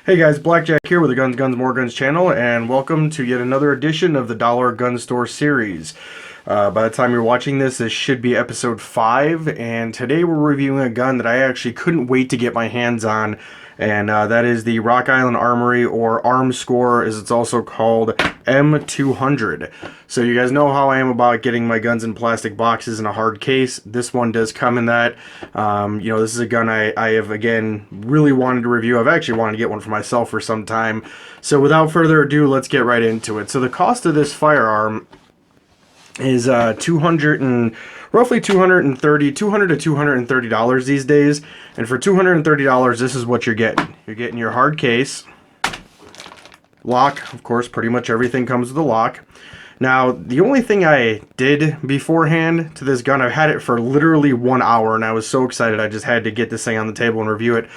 Hey guys, Blackjack here with the Guns, More Guns channel, and welcome to yet another edition of the Dollar Gun Store series. By the time you're watching this, this should be episode 5, and today we're reviewing a gun that I actually couldn't wait to get my hands on, and that is the Rock Island Armory, or Armscor as it's also called, M200. So you guys know how I am about getting my guns in plastic boxes in a hard case. This one does come in that. This is a gun I have, again, really wanted to review. I've actually wanted to get one for myself for some time. So without further ado, let's get right into it. So the cost of this firearm is roughly $200 to $230 these days. And for $230, this is what you're getting. You're getting your hard case, lock, of course, pretty much everything comes with a lock. Now, the only thing I did beforehand to this gun, I've had it for literally 1 hour, and I was so excited I just had to get this thing on the table and review it.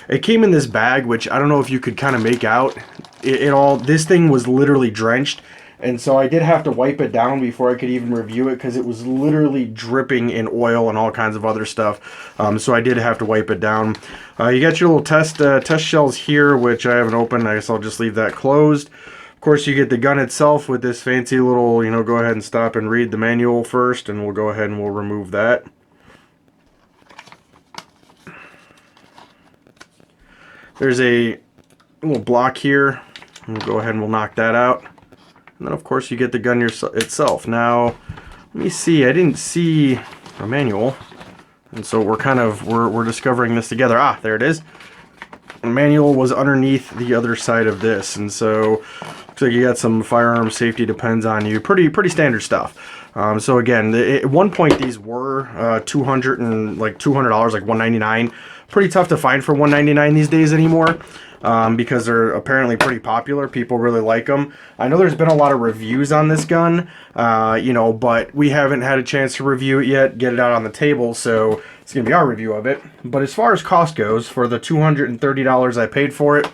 It came in this bag, which I don't know if you could kind of make out. This thing was literally drenched, and so I did have to wipe it down before I could even review it because it was literally dripping in oil and all kinds of other stuff. So I did have to wipe it down. You got your little test shells here, which I haven't opened. I guess I'll just leave that closed. Of course, you get the gun itself with this fancy little, go ahead and stop and read the manual first, and we'll go ahead and we'll remove that. There's a little block here. We'll go ahead and we'll knock that out. And then, of course, you get the gun itself. Now, let me see. I didn't see a manual, and so we're discovering this together. Ah, there it is. The manual was underneath the other side of this, and so looks like you got some firearm safety depends on you. Pretty standard stuff. So again, at one point these were $200, like $199. Pretty tough to find for $199 these days anymore. Because they're apparently pretty popular. People really like them. I know there's been a lot of reviews on this gun, but we haven't had a chance to review it yet, get it out on the table, so it's going to be our review of it. But as far as cost goes, for the $230 I paid for it, I'm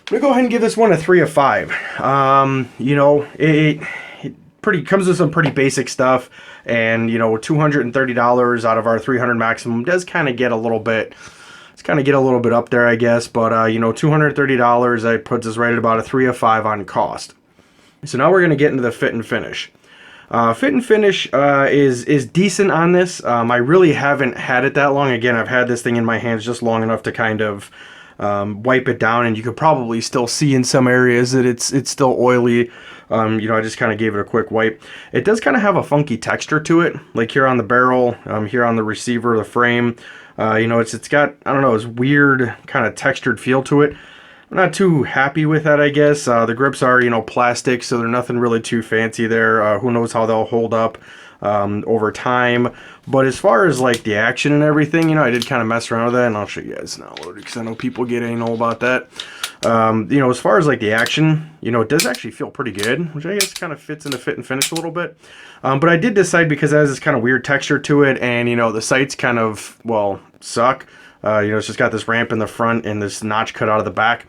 going to go ahead and give this one a 3 of 5. It comes with some pretty basic stuff, and, $230 out of our $300 maximum does kind of get a little bit... get a little bit up there, I guess, but $230, that puts us right at about a 3 of 5 on cost. So now we're going to get into the fit and finish. Fit and finish is decent on this. I really haven't had it that long. Again, I've had this thing in my hands just long enough to kind of wipe it down, and you could probably still see in some areas that it's still oily. I just kind of gave it a quick wipe. It does kind of have a funky texture to it, like here on the barrel, here on the receiver, the frame. It's got, I don't know, this weird kind of textured feel to it. I'm not too happy with that, I guess. The grips are, plastic, so they're nothing really too fancy there. Who knows how they'll hold up over time. But as far as like the action and everything, I did kind of mess around with that, and I'll show you guys now because I know people get anal about that. As far as like the action, it does actually feel pretty good, which I guess kind of fits into fit and finish a little bit. But I did decide, because it has this kind of weird texture to it, and the sights kind of, well, suck. It's just got this ramp in the front and this notch cut out of the back.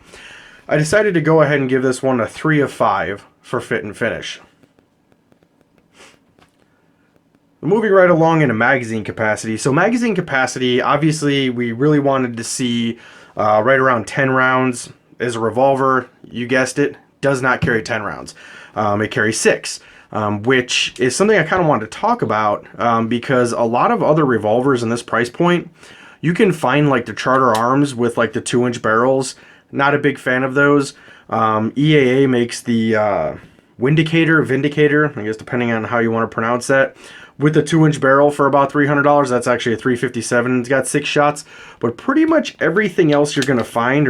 I decided to go ahead and give this one a 3 of 5 for fit and finish. Moving right along into magazine capacity. So magazine capacity, obviously we really wanted to see right around 10 rounds. As a revolver, you guessed it, does not carry 10 rounds. It carries 6. Which is something I kind of wanted to talk about because a lot of other revolvers in this price point, you can find like the Charter Arms with like the 2-inch barrels. Not a big fan of those. EAA makes the Vindicator, I guess depending on how you want to pronounce that, with the 2-inch barrel for about $300. That's actually a 357. It's got 6 shots, but pretty much everything else you're going to find,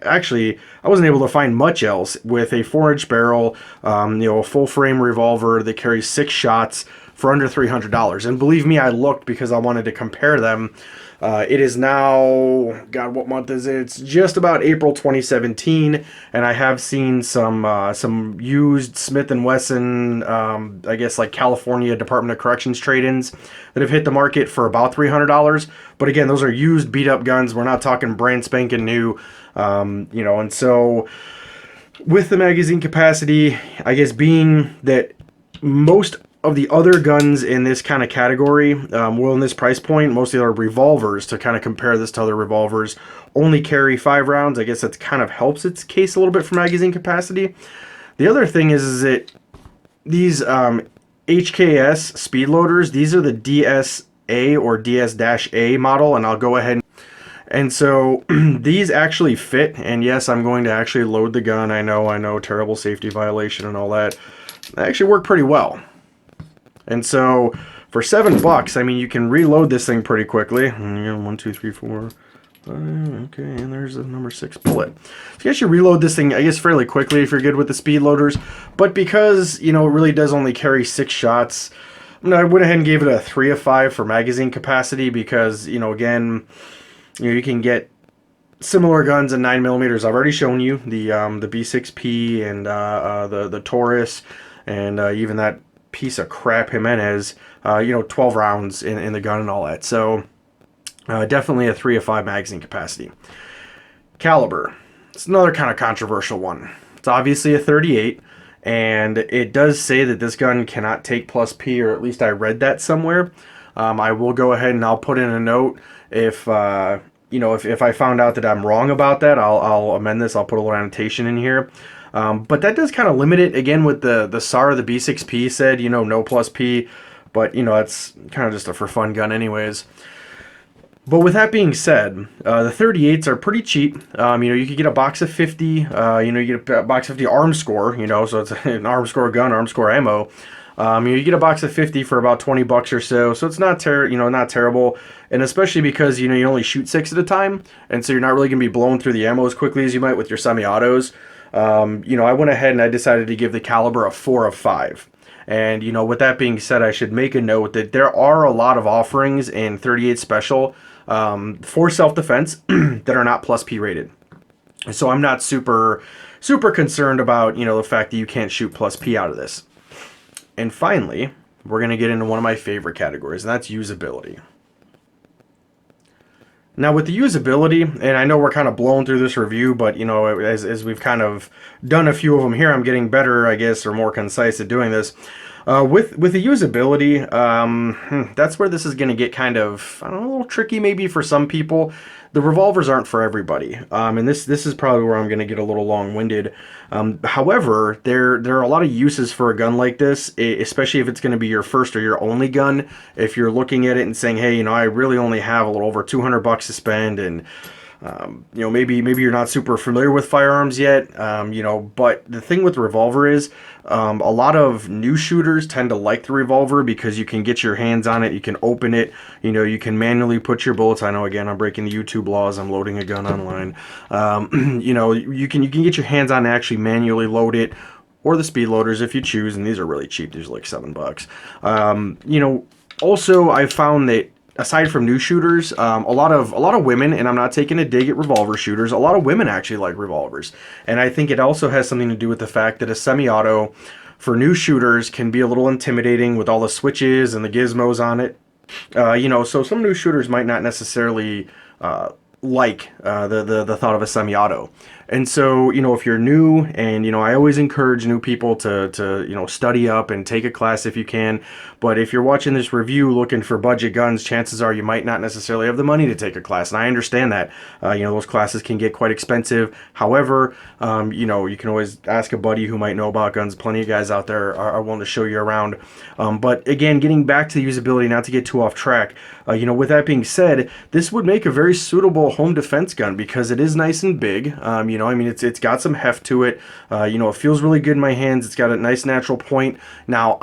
actually, I wasn't able to find much else with a 4-inch barrel, a full frame revolver that carries 6 shots for under $300. And believe me, I looked because I wanted to compare them. It is now, God, what month is it? It's just about April 2017, and I have seen some used Smith & Wesson, I guess like California Department of Corrections trade-ins that have hit the market for about $300. But again, those are used, beat-up guns. We're not talking brand spanking new, and so with the magazine capacity, I guess being that most of the other guns in this kind of category, in this price point, most of the other revolvers, to kind of compare this to other revolvers, only carry 5 rounds. I guess that kind of helps its case a little bit for magazine capacity. The other thing is that these HKS Speedloaders, these are the DSA or DS-A model, and I'll go ahead and so these actually fit, and yes, I'm going to actually load the gun. I know, terrible safety violation and all that. They actually work pretty well. And so for $7, I mean, you can reload this thing pretty quickly. 1, 2, 3, 4, 5, okay, and there's the number 6 bullet. So you actually reload this thing, I guess, fairly quickly if you're good with the speed loaders. But because, it really does only carry 6 shots, I went ahead and gave it a 3 of 5 for magazine capacity because, again, you can get similar guns in 9mm. I've already shown you the B6P and the Taurus and even that piece of crap Jimenez, 12 rounds in the gun and all that. So definitely a 3 of 5 magazine capacity. Caliber. It's another kind of controversial one. It's obviously a 38, and it does say that this gun cannot take plus P, or at least I read that somewhere. I will go ahead and I'll put in a note if if I found out that I'm wrong about that, I'll amend this. I'll put a little annotation in here. But that does kind of limit it. Again, with the SAR, the B6P said, no plus P, but that's kind of just a for fun gun anyways. But with that being said, the 38s are pretty cheap. You could get a box of 50. You get a box of 50 Armscor. So it's an Armscor gun, Armscor ammo. You get a box of 50 for about $20 or so, so it's not not terrible, and especially because you only shoot 6 at a time, and so you're not really gonna be blowing through the ammo as quickly as you might with your semi-autos. I went ahead and I decided to give the caliber a 4 of 5. And with that being said, I should make a note that there are a lot of offerings in 38 Special for self-defense that are not plus P rated. So I'm not super concerned about the fact that you can't shoot plus P out of this. And finally, we're going to get into one of my favorite categories, and that's usability. Now, with the usability, and I know we're kind of blowing through this review, but, as we've kind of done a few of them here, I'm getting better, I guess, or more concise at doing this. With the usability, that's where this is going to get kind of, a little tricky maybe for some people. The revolvers aren't for everybody, and this is probably where I'm going to get a little long-winded. However, there are a lot of uses for a gun like this, especially if it's going to be your first or your only gun. If you're looking at it and saying, hey, I really only have a little over $200 to spend, and maybe you're not super familiar with firearms yet, but the thing with the revolver is a lot of new shooters tend to like the revolver because you can get your hands on it, you can open it, you can manually put your bullets. I know, again, I'm breaking the YouTube laws, I'm loading a gun online. You can get your hands on it and actually manually load it, or the speed loaders if you choose, and these are really cheap. These are like $7. Also, I've found that aside from new shooters, a lot of women, and I'm not taking a dig at revolver shooters, a lot of women actually like revolvers. And I think it also has something to do with the fact that a semi-auto for new shooters can be a little intimidating with all the switches and the gizmos on it. So some new shooters might not necessarily like the thought of a semi-auto. And so, if you're new, and, I always encourage new people to study up and take a class if you can. But if you're watching this review looking for budget guns, chances are you might not necessarily have the money to take a class. And I understand that. Those classes can get quite expensive. However, you can always ask a buddy who might know about guns. Plenty of guys out there are willing to show you around. But again, getting back to the usability, not to get too off track, with that being said, this would make a very suitable home defense gun because it is nice and big. It's got some heft to it. It feels really good in my hands. It's got a nice natural point. Now,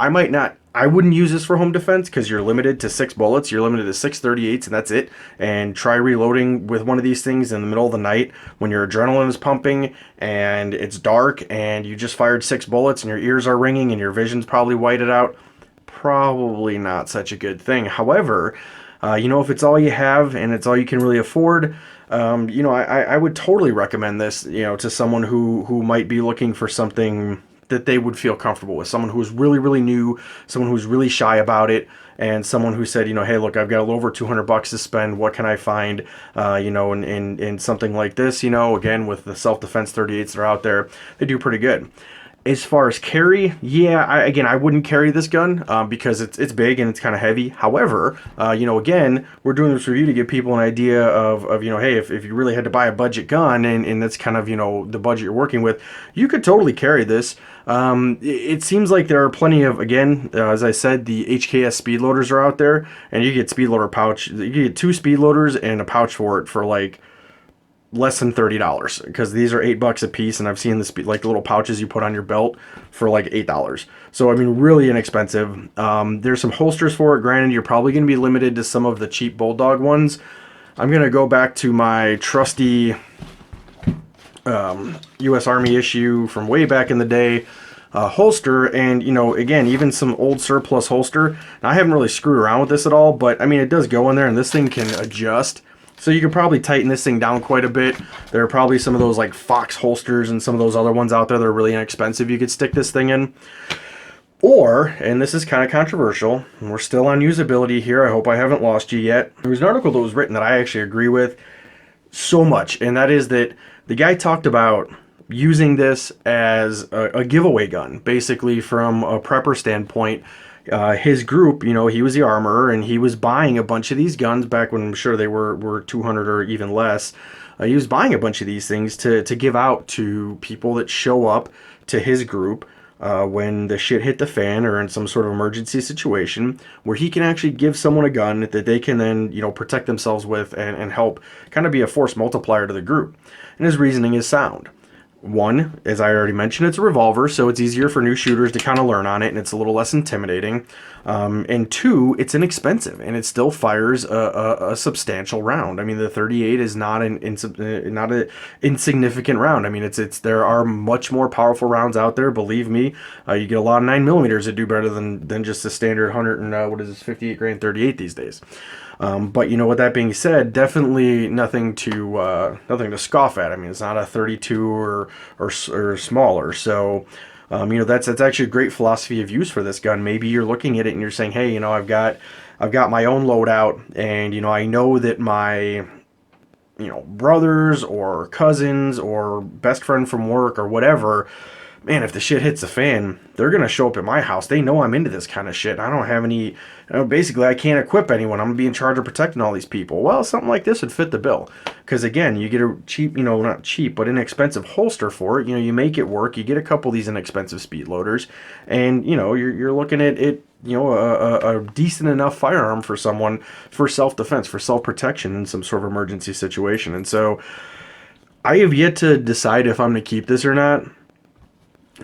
I wouldn't use this for home defense because you're limited to 6 bullets. You're limited to 6 38s, and that's it. And try reloading with one of these things in the middle of the night when your adrenaline is pumping and it's dark and you just fired 6 bullets and your ears are ringing and your vision's probably whited out. Probably not such a good thing. However, if it's all you have and it's all you can really afford, I would totally recommend this, to someone who might be looking for something that they would feel comfortable with. Someone who's really, really new, someone who's really shy about it, and someone who said, hey, look, I've got a little over $200 to spend. What can I find, in something like this? Again, with the self-defense 38s that are out there, they do pretty good. As far as carry, yeah, again, I wouldn't carry this gun because it's big and it's kind of heavy. However, again, we're doing this review to give people an idea of hey, if you really had to buy a budget gun and that's kind of, the budget you're working with, you could totally carry this. It seems like there are plenty of, again, as I said, the HKS Speedloaders are out there, and you get Speedloader pouch. You get 2 Speedloaders and a pouch for it for like less than $30 because these are $8 a piece, and I've seen the like the little pouches you put on your belt for like $8. So I mean, really inexpensive. There's some holsters for it. Granted, you're probably going to be limited to some of the cheap Bulldog ones. I'm going to go back to my trusty U.S. Army issue from way back in the day. Holster, and again, even some old surplus holster. Now, I haven't really screwed around with this at all, but I mean, it does go in there, and this thing can adjust. So you can probably tighten this thing down quite a bit. There are probably some of those like Fox holsters and some of those other ones out there that are really inexpensive you could stick this thing in. Or, and this is kind of controversial, and we're still on usability here, I hope I haven't lost you yet. There was an article that was written that I actually agree with so much, and that is that the guy talked about using this as a giveaway gun, basically from a prepper standpoint. His group, he was the armorer, and he was buying a bunch of these guns back when I'm sure they were 200 or even less. He was buying a bunch of these things to give out to people that show up to his group when the shit hit the fan or in some sort of emergency situation, where he can actually give someone a gun that they can then, protect themselves with and help kind of be a force multiplier to the group. And his reasoning is sound. One, as I already mentioned, it's a revolver, so it's easier for new shooters to kind of learn on it, and it's a little less intimidating. And two, it's inexpensive, and it still fires a substantial round. I mean, the 38 is not an insignificant round. I mean, there are much more powerful rounds out there. Believe me, you get a lot of 9mm that do better than just the standard 100 and what is this 58 grain 38 these days. But with that being said, definitely nothing to scoff at. I mean, it's not a 32 or smaller. So, that's actually a great philosophy of use for this gun. Maybe you're looking at it and you're saying, hey, I've got my own loadout, and I know that my brothers or cousins or best friend from work or whatever, man, if the shit hits the fan, they're going to show up at my house. They know I'm into this kind of shit. I don't have any, basically, I can't equip anyone. I'm going to be in charge of protecting all these people. Well, something like this would fit the bill. Because, again, you get a cheap, not cheap, but inexpensive holster for it. You make it work. You get a couple of these inexpensive speed loaders. And, you're looking at it, a decent enough firearm for someone for self-defense, for self-protection in some sort of emergency situation. And so I have yet to decide if I'm going to keep this or not.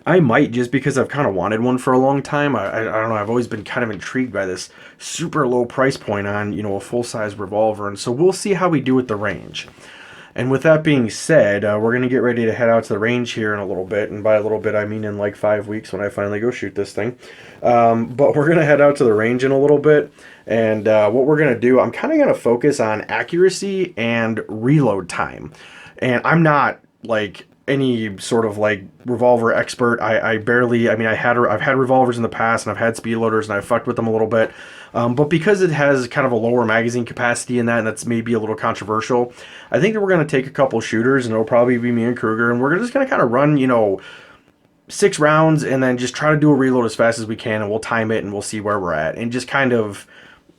I might, just because I've kind of wanted one for a long time. I don't know. I've always been kind of intrigued by this super low price point on, a full-size revolver. And so we'll see how we do at the range. And with that being said, we're going to get ready to head out to the range here in a little bit. And by a little bit, I mean in like 5 weeks when I finally go shoot this thing. But we're going to head out to the range in a little bit. And what we're going to do, I'm kind of going to focus on accuracy and reload time. And I'm not like any sort of like revolver expert. I've had revolvers in the past, and I've had speed loaders, and I've fucked with them a little bit. But because it has kind of a lower magazine capacity in that, and that's maybe a little controversial, I think that we're going to take a couple shooters, and it'll probably be me and Kruger, and we're just going to kind of run, 6 rounds, and then just try to do a reload as fast as we can, and we'll time it, and we'll see where we're at, and just kind of,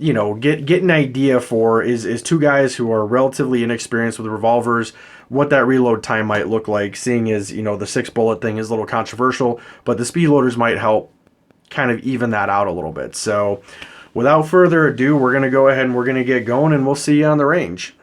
get an idea for is 2 guys who are relatively inexperienced with revolvers, what that reload time might look like, seeing as, the 6 bullet thing is a little controversial, but the speed loaders might help kind of even that out a little bit. So without further ado, we're going to go ahead and we're going to get going, and we'll see you on the range.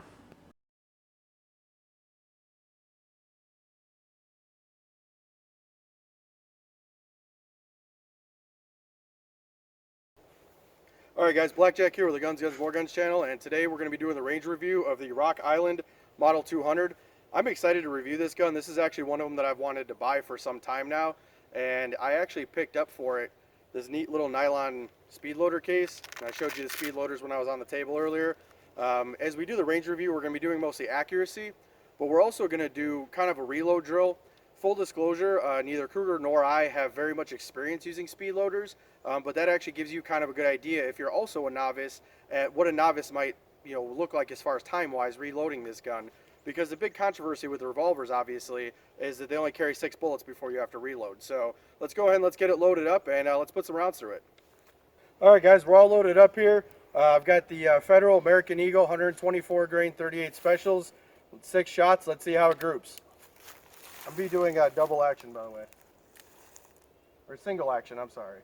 Alright guys, Blackjack here with the Guns, More Guns channel, and today we're going to be doing the range review of the Rock Island Model 200. I'm excited to review this gun. This is actually one of them that I've wanted to buy for some time now, and I actually picked up for it this neat little nylon speed loader case. And I showed you the speed loaders when I was on the table earlier. As we do the range review, we're going to be doing mostly accuracy, but we're also going to do kind of a reload drill. Full disclosure, neither Kruger nor I have very much experience using speed loaders, but that actually gives you kind of a good idea if you're also a novice at what a novice might look like as far as time-wise reloading this gun. because the big controversy with the revolvers, obviously, is that they only carry 6 bullets before you have to reload. So let's go ahead and let's get it loaded up, and let's put some rounds through it. All right, guys, we're all loaded up here. I've got the Federal American Eagle 124 grain 38 specials, 6 shots. Let's see how it groups. I'll be doing a double action, by the way, or single action. I'm sorry.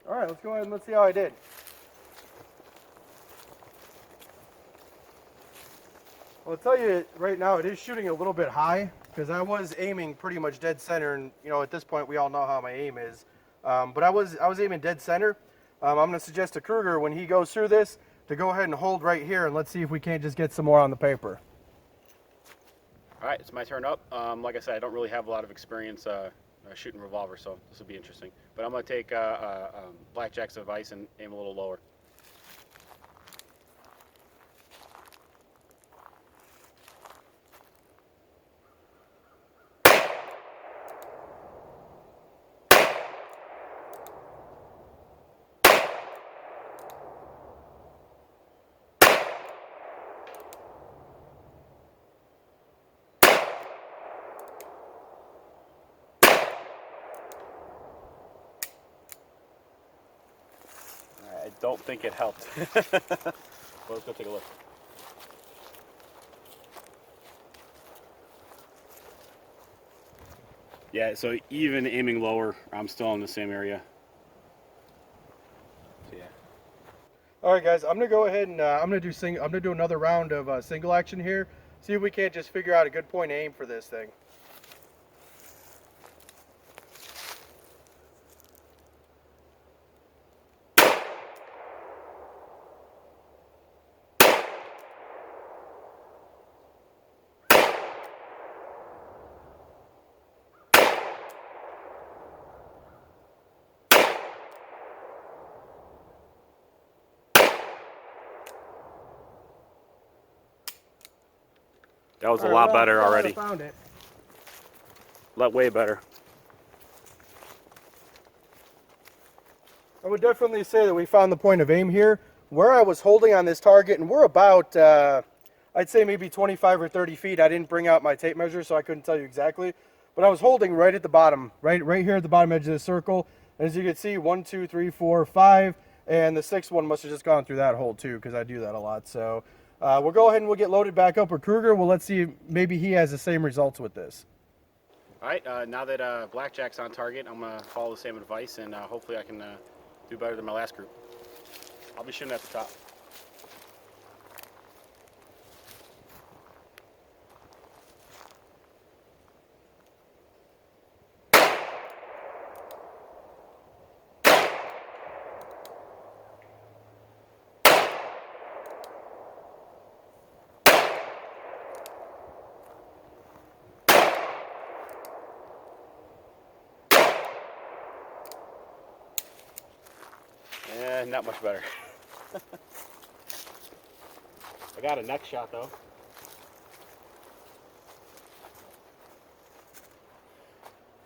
All right, let's go ahead and let's see how I did. Well, I'll tell you right now, it is shooting a little bit high because I was aiming pretty much dead center, and you know, at this point, we all know how my aim is. But I was aiming dead center. I'm going to suggest to Kruger when he goes through this to go ahead and hold right here, and let's see if we can't just get some more on the paper. All right, it's my turn up. Like I said, I don't really have a lot of experience shooting revolver, so this will be interesting. But I'm going to take Blackjack's advice and aim a little lower. I don't think it helped. Well, let's go take a look. Yeah, so even aiming lower, I'm still in the same area. So, yeah. All right, guys, I'm gonna go ahead and I'm gonna do another round of single action here. See if we can't just figure out a good point to aim for this thing. That was a lot better already. Found it. Way better. I would definitely say that we found the point of aim here. Where I was holding on this target, and we're about, I'd say maybe 25 or 30 feet. I didn't bring out my tape measure, so I couldn't tell you exactly. But I was holding right at the bottom, right here at the bottom edge of the circle. And as you can see, 1, 2, 3, 4, 5, and the 6th one must have just gone through that hole too, because I do that a lot. So we'll go ahead and we'll get loaded back up with Kruger. Well, let's see, maybe he has the same results with this. All right, now that Blackjack's on target, I'm going to follow the same advice, and hopefully I can do better than my last group. I'll be shooting at the top. Not much better. I got a neck shot though.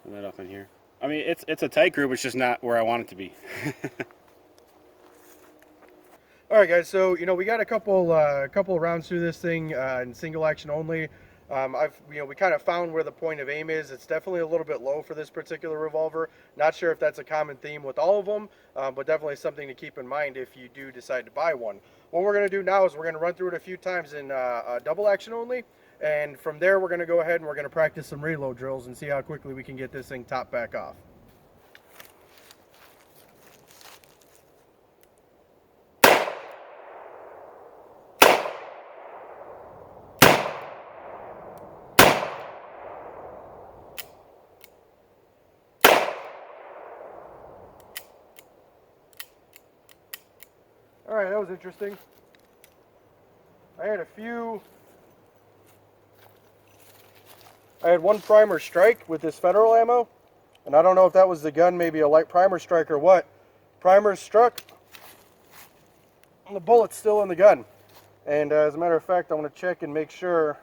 Put that up in here. I mean, it's a tight group. It's just not where I want it to be. All right, guys. So you know we got a couple of rounds through this thing in single action only. We kind of found where the point of aim is. It's definitely a little bit low for this particular revolver. Not sure if that's a common theme with all of them, but definitely something to keep in mind if you do decide to buy one. What we're going to do now is we're going to run through it a few times in double action only, and from there we're going to go ahead and we're going to practice some reload drills and see how quickly we can get this thing topped back off. All right, that was interesting. I had one primer strike with this Federal ammo, and I don't know if that was the gun, maybe a light primer strike or what. Primer struck, the bullet's still in the gun. And as a matter of fact, I want to check and make sure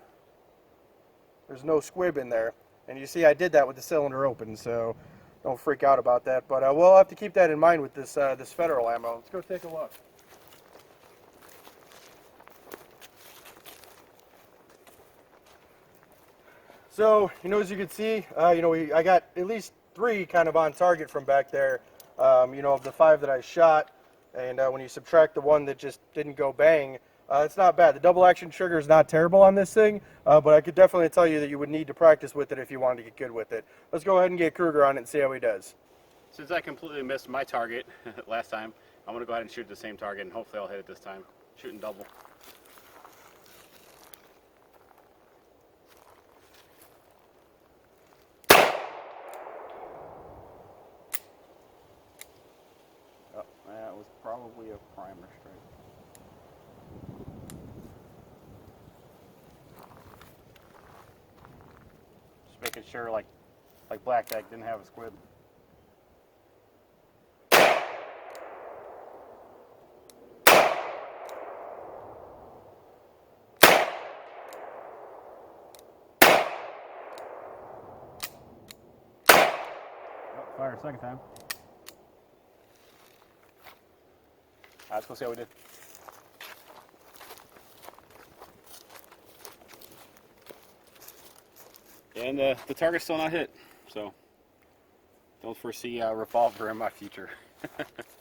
there's no squib in there. And you see I did that with the cylinder open, so don't freak out about that. But we'll have to keep that in mind with this, this Federal ammo. Let's go take a look. So, as you can see, I got at least 3 kind of on target from back there, of the 5 that I shot. And when you subtract the 1 that just didn't go bang, it's not bad. The double action trigger is not terrible on this thing, but I could definitely tell you that you would need to practice with it if you wanted to get good with it. Let's go ahead and get Kruger on it and see how he does. Since I completely missed my target last time, I'm going to go ahead and shoot the same target, and hopefully I'll hit it this time. Shooting double. Oh, that was probably a primer strike. Just making sure, like blackjack didn't have a squib. Fire a second time. Let's go see how we did. And the target's still not hit, so don't foresee a revolver in my future.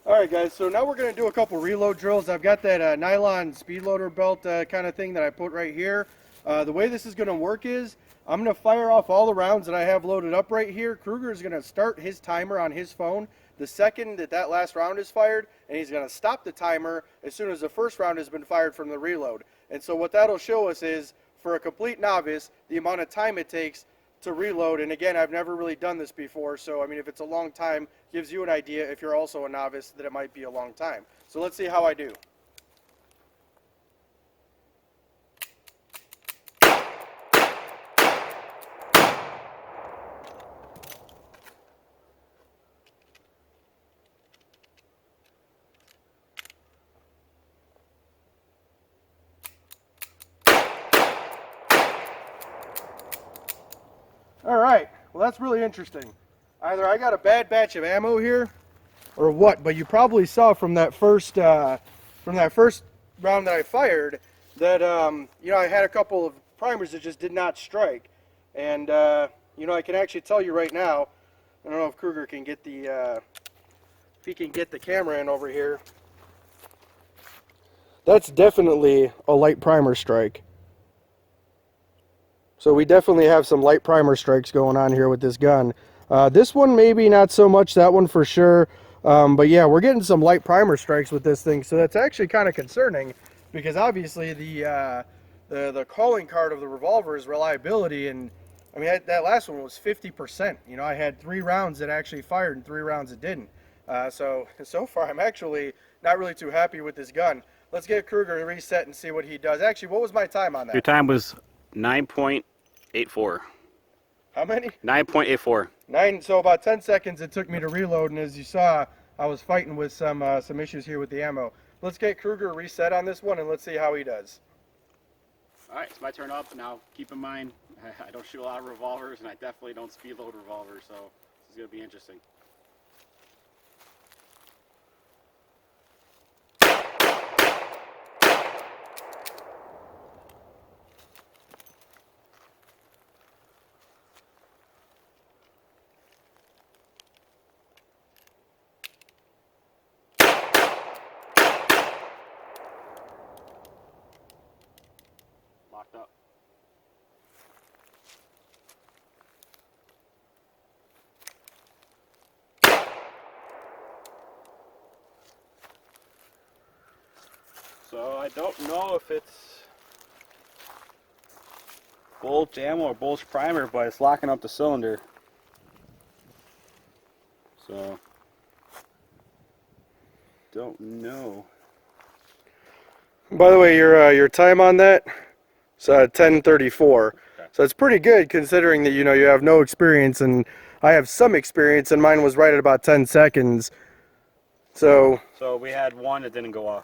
Alright guys, so now we're going to do a couple reload drills. I've got that nylon Speedloader belt kind of thing that I put right here. The way this is going to work is I'm going to fire off all the rounds that I have loaded up right here. Kruger is going to start his timer on his phone the second that last round is fired, and he's going to stop the timer as soon as the first round has been fired from the reload. And so what that'll show us is, for a complete novice, the amount of time it takes to reload. And again, I've never really done this before, so I mean, if it's a long time, gives you an idea, if you're also a novice, that it might be a long time. So let's see how I do. Alright, well that's really interesting. Either I got a bad batch of ammo here, or what, but you probably saw from that first round that I fired that, I had a couple of primers that just did not strike. And, I can actually tell you right now, I don't know if Kruger can get if he can get the camera in over here. That's definitely a light primer strike. So we definitely have some light primer strikes going on here with this gun. This one maybe not so much, that one for sure. But yeah, we're getting some light primer strikes with this thing, so that's actually kind of concerning, because obviously the calling card of the revolver is reliability, and I mean that last one was 50%. I had 3 rounds that actually fired and 3 rounds that didn't. So far I'm actually not really too happy with this gun. Let's get Kruger to reset and see what he does. Actually, what was my time on that? Your time was 9.84. How many? 9.84. So about 10 seconds it took me to reload, and as you saw, I was fighting with some issues here with the ammo. Let's get Kruger reset on this one, and let's see how he does. Alright, it's my turn up. Now, keep in mind, I don't shoot a lot of revolvers, and I definitely don't speed load revolvers, so this is going to be interesting. Locked up. So I don't know if it's bulge ammo or bulge primer, but it's locking up the cylinder. So don't know. By the way, your time on that is 10:34. Okay. So it's pretty good considering that you have no experience, and I have some experience, and mine was right at about 10 seconds. So we had one that didn't go off.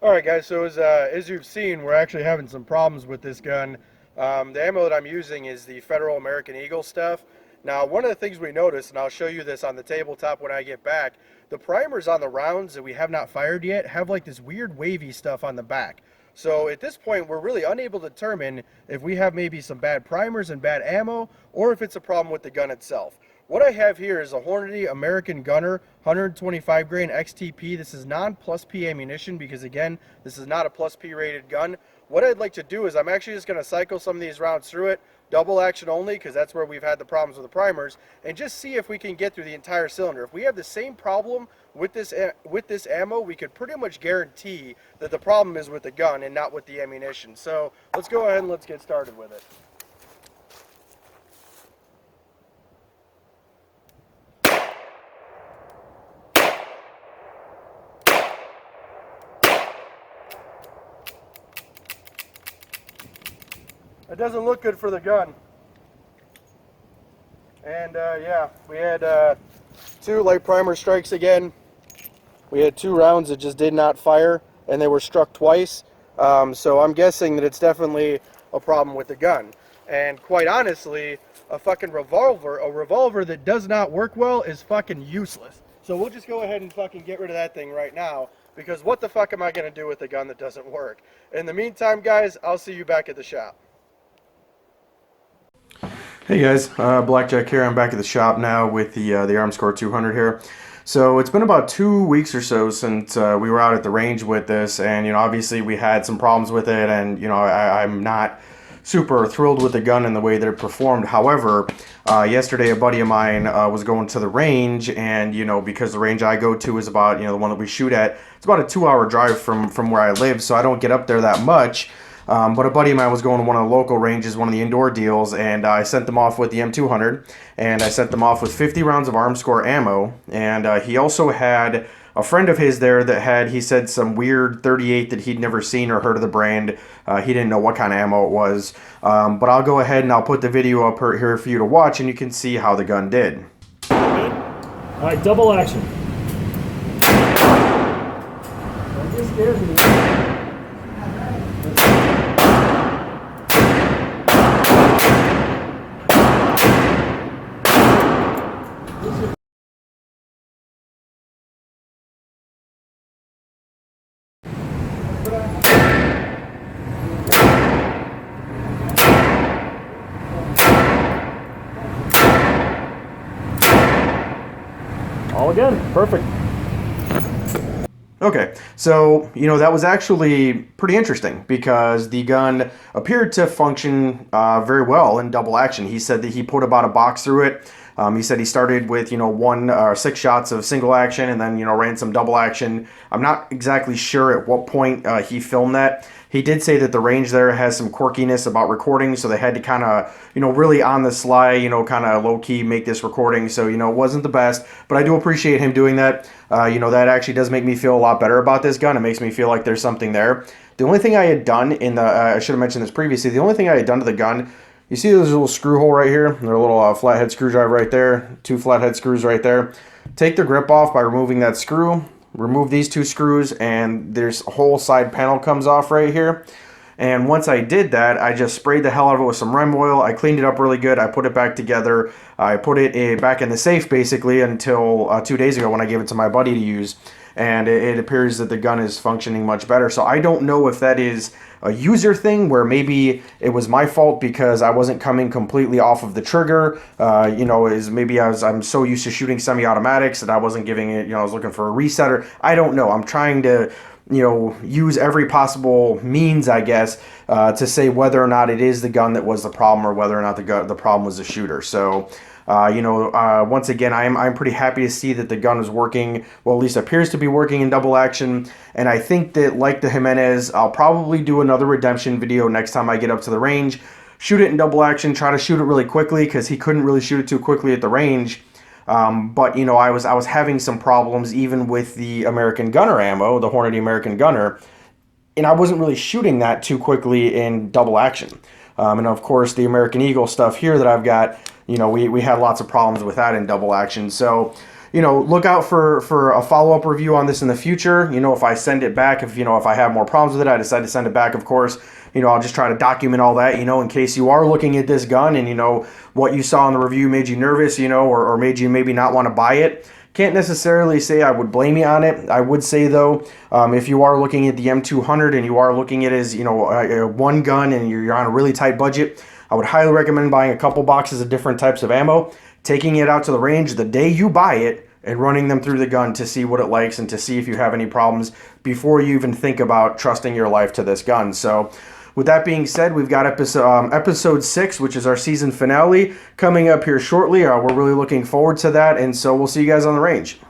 Alright guys, so as you've seen, we're actually having some problems with this gun. The ammo that I'm using is the Federal American Eagle stuff. Now, one of the things we noticed, and I'll show you this on the tabletop when I get back, the primers on the rounds that we have not fired yet have like this weird wavy stuff on the back. So at this point, we're really unable to determine if we have maybe some bad primers and bad ammo, or if it's a problem with the gun itself. What I have here is a Hornady American Gunner 125 grain XTP. This is non-plus P ammunition because, again, this is not a plus P rated gun. What I'd like to do is I'm actually just going to cycle some of these rounds through it, double action only, because that's where we've had the problems with the primers, and just see if we can get through the entire cylinder. If we have the same problem with this ammo, we could pretty much guarantee that the problem is with the gun and not with the ammunition. So let's go ahead and let's get started with it. It doesn't look good for the gun. And yeah, we had 2 light primer strikes again. We had 2 rounds that just did not fire, and they were struck twice. So I'm guessing that it's definitely a problem with the gun. And quite honestly, a fucking revolver that does not work well is fucking useless. So we'll just go ahead and fucking get rid of that thing right now, because what the fuck am I going to do with a gun that doesn't work? In the meantime, guys, I'll see you back at the shop. Hey guys, Blackjack here. I'm back at the shop now with the Armscor M200 here. So it's been about 2 weeks or so since we were out at the range with this, and obviously we had some problems with it, and I'm not super thrilled with the gun and the way that it performed. However, yesterday a buddy of mine was going to the range, and because the range I go to is about the one that we shoot at, it's about a 2-hour drive from where I live, so I don't get up there that much. But a buddy of mine was going to one of the local ranges, one of the indoor deals, and I sent them off with the M200, and I sent them off with 50 rounds of Armscor ammo, and he also had a friend of his there that had, he said, some weird 38 that he'd never seen or heard of the brand. He didn't know what kind of ammo it was, but I'll go ahead and I'll put the video up here for you to watch, and you can see how the gun did. All right, double action. Don't get scared of me. All again, perfect. Okay, so that was actually pretty interesting because the gun appeared to function very well in double action. He said that he put about a box through it. He said he started with 6 shots of single action and then ran some double action. I'm not exactly sure at what point he filmed that. He did say that the range there has some quirkiness about recording, so they had to kind of really on the sly, kind of low key make this recording. So it wasn't the best, but I do appreciate him doing that. That actually does make me feel a lot better about this gun. It makes me feel like there's something there. The only thing I had done in the I should have mentioned this previously. The only thing I had done to the gun. You see this little screw hole right here? There's a little flathead screwdriver right there. 2 flathead screws right there. Take the grip off by removing that screw. Remove these 2 screws, and there's a whole side panel comes off right here. And once I did that, I just sprayed the hell out of it with some rem oil. I cleaned it up really good. I put it back together. I put it back in the safe basically until 2 days ago when I gave it to my buddy to use. And it appears that the gun is functioning much better. So I don't know if that is a user thing where maybe it was my fault because I wasn't coming completely off of the trigger. Is maybe I'm so used to shooting semi-automatics that I wasn't giving it, I was looking for a resetter. I don't know. I'm trying to, use every possible means, I guess, to say whether or not it is the gun that was the problem or whether or not the problem was the shooter. So, once again, I'm pretty happy to see that the gun is working, well, at least appears to be working in double action, and I think that, like the Jimenez, I'll probably do another redemption video next time I get up to the range, shoot it in double action, try to shoot it really quickly, because he couldn't really shoot it too quickly at the range, but, I was having some problems even with the American Gunner ammo, the Hornady American Gunner, and I wasn't really shooting that too quickly in double action. And of course, the American Eagle stuff here that I've got, we had lots of problems with that in double action. So, look out for a follow-up review on this in the future. If I send it back, if I have more problems with it, I decide to send it back, of course, I'll just try to document all that, in case you are looking at this gun and, what you saw in the review made you nervous, or made you maybe not want to buy it. Can't necessarily say I would blame you on it. I would say, though, if you are looking at the M200 and you are looking at it as, one gun and you're on a really tight budget, I would highly recommend buying a couple boxes of different types of ammo, taking it out to the range the day you buy it, and running them through the gun to see what it likes and to see if you have any problems before you even think about trusting your life to this gun. So with that being said, we've got episode 6, which is our season finale, coming up here shortly. We're really looking forward to that, and so we'll see you guys on the range.